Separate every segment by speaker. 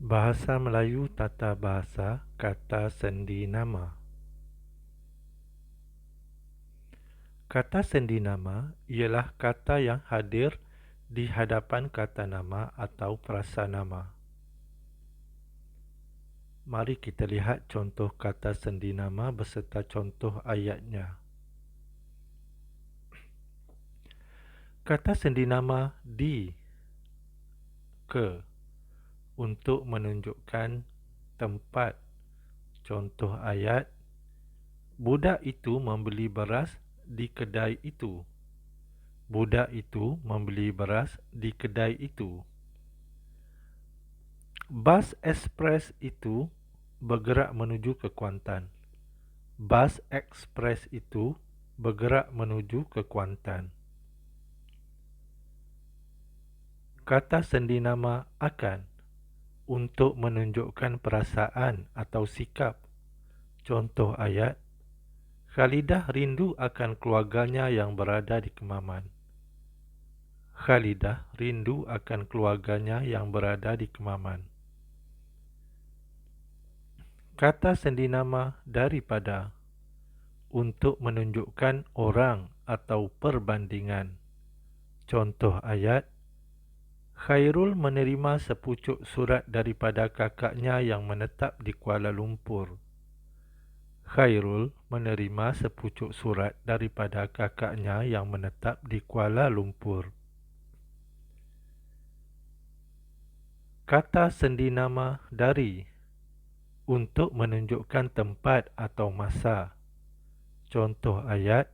Speaker 1: Bahasa Melayu Tata Bahasa Kata Sendi Nama. Kata sendi nama ialah kata yang hadir di hadapan kata nama atau prasanama. Mari kita lihat contoh kata sendi nama beserta contoh ayatnya. Kata sendi nama di, ke, untuk menunjukkan tempat. Contoh ayat, budak itu membeli beras di kedai itu. Budak itu membeli beras di kedai itu. Bas ekspres itu bergerak menuju ke Kuantan. Bas ekspres itu bergerak menuju ke Kuantan. Kata sendi nama akan untuk menunjukkan perasaan atau sikap. Contoh ayat, Khalidah rindu akan keluarganya yang berada di Kemaman. Khalidah rindu akan keluarganya yang berada di Kemaman. Kata sendi nama daripada untuk menunjukkan orang atau perbandingan. Contoh ayat, Khairul menerima sepucuk surat daripada kakaknya yang menetap di Kuala Lumpur. Khairul menerima sepucuk surat daripada kakaknya yang menetap di Kuala Lumpur. Kata sendi nama dari untuk menunjukkan tempat atau masa. Contoh ayat,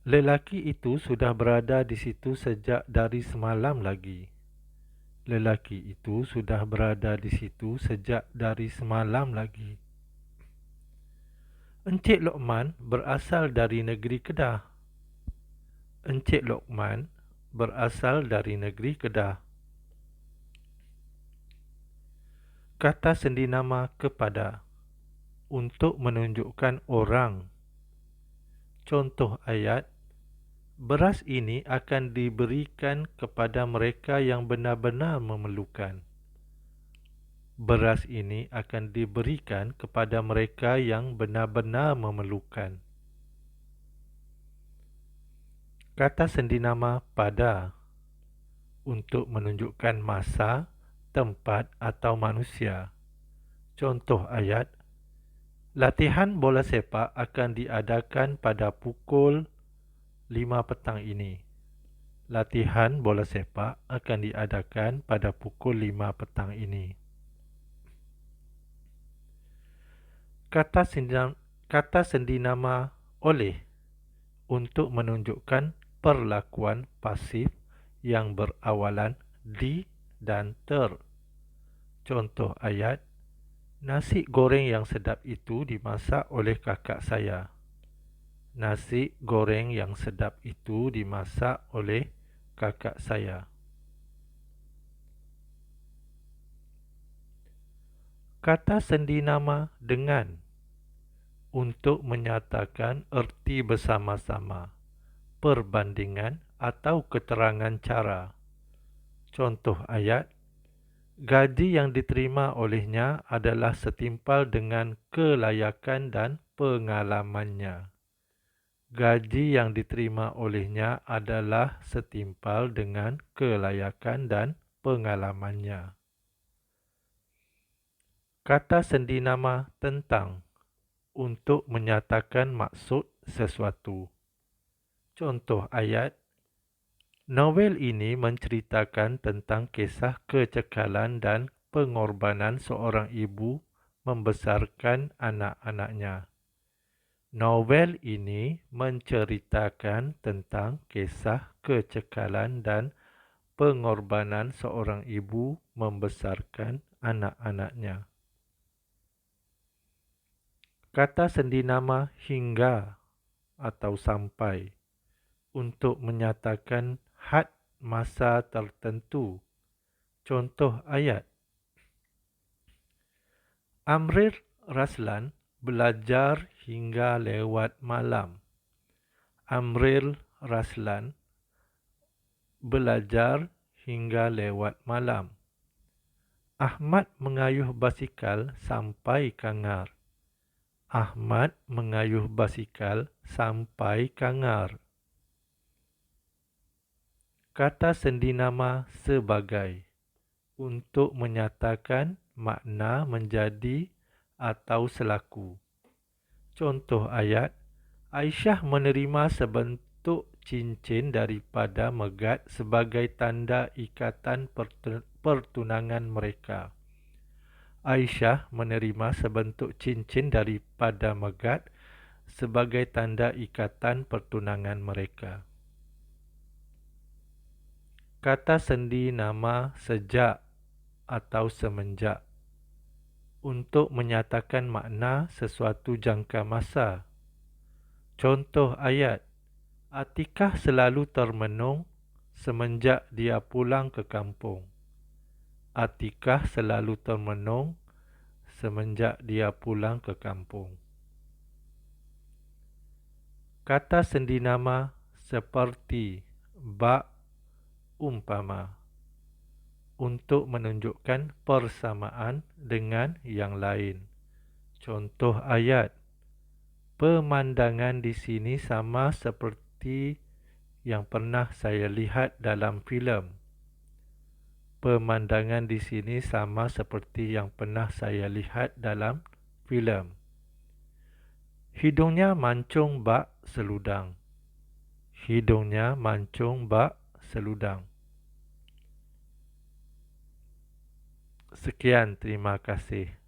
Speaker 1: lelaki itu sudah berada di situ sejak dari semalam lagi. Lelaki itu sudah berada di situ sejak dari semalam lagi. Encik Lokman berasal dari negeri Kedah. Encik Lokman berasal dari negeri Kedah. Kata sendi nama kepada untuk menunjukkan orang. Contoh ayat, beras ini akan diberikan kepada mereka yang benar-benar memerlukan. Beras ini akan diberikan kepada mereka yang benar-benar memerlukan. Kata sendi nama pada untuk menunjukkan masa, tempat atau manusia. Contoh ayat, latihan bola sepak akan diadakan pada pukul 5 petang ini. Latihan bola sepak akan diadakan pada pukul 5 petang ini. Kata sendi nama oleh untuk menunjukkan perlakuan pasif yang berawalan di dan ter. Contoh ayat, nasi goreng yang sedap itu dimasak oleh kakak saya. Nasi goreng yang sedap itu dimasak oleh kakak saya. Kata sendi nama dengan untuk menyatakan erti bersama-sama, perbandingan atau keterangan cara. Contoh ayat, gaji yang diterima olehnya adalah setimpal dengan kelayakan dan pengalamannya. Gaji yang diterima olehnya adalah setimpal dengan kelayakan dan pengalamannya. Kata sendi nama tentang untuk menyatakan maksud sesuatu. Contoh ayat, novel ini menceritakan tentang kisah kecekalan dan pengorbanan seorang ibu membesarkan anak-anaknya. Novel ini menceritakan tentang kisah kecekalan dan pengorbanan seorang ibu membesarkan anak-anaknya. Kata sendi nama hingga atau sampai untuk menyatakan had masa tertentu. Contoh ayat, Amrir Raslan belajar hingga lewat malam. Amril Raslan belajar hingga lewat malam. Ahmad mengayuh basikal sampai Kangar. Ahmad mengayuh basikal sampai Kangar. Kata sendinama sebagai untuk menyatakan makna menjadi atau selaku. Contoh ayat, Aisyah menerima sebentuk cincin daripada Megat sebagai tanda ikatan pertunangan mereka. Aisyah menerima sebentuk cincin daripada Megat sebagai tanda ikatan pertunangan mereka. Kata sendi nama sejak atau semenjak untuk menyatakan makna sesuatu jangka masa. Contoh ayat, Atikah selalu termenung semenjak dia pulang ke kampung. Atikah selalu termenung semenjak dia pulang ke kampung. Kata sendi nama seperti, bak, umpama untuk menunjukkan persamaan dengan yang lain. Contoh ayat, pemandangan di sini sama seperti yang pernah saya lihat dalam filem. Pemandangan di sini sama seperti yang pernah saya lihat dalam filem. Hidungnya mancung bak seludang. Hidungnya mancung bak seludang. Sekian, terima kasih.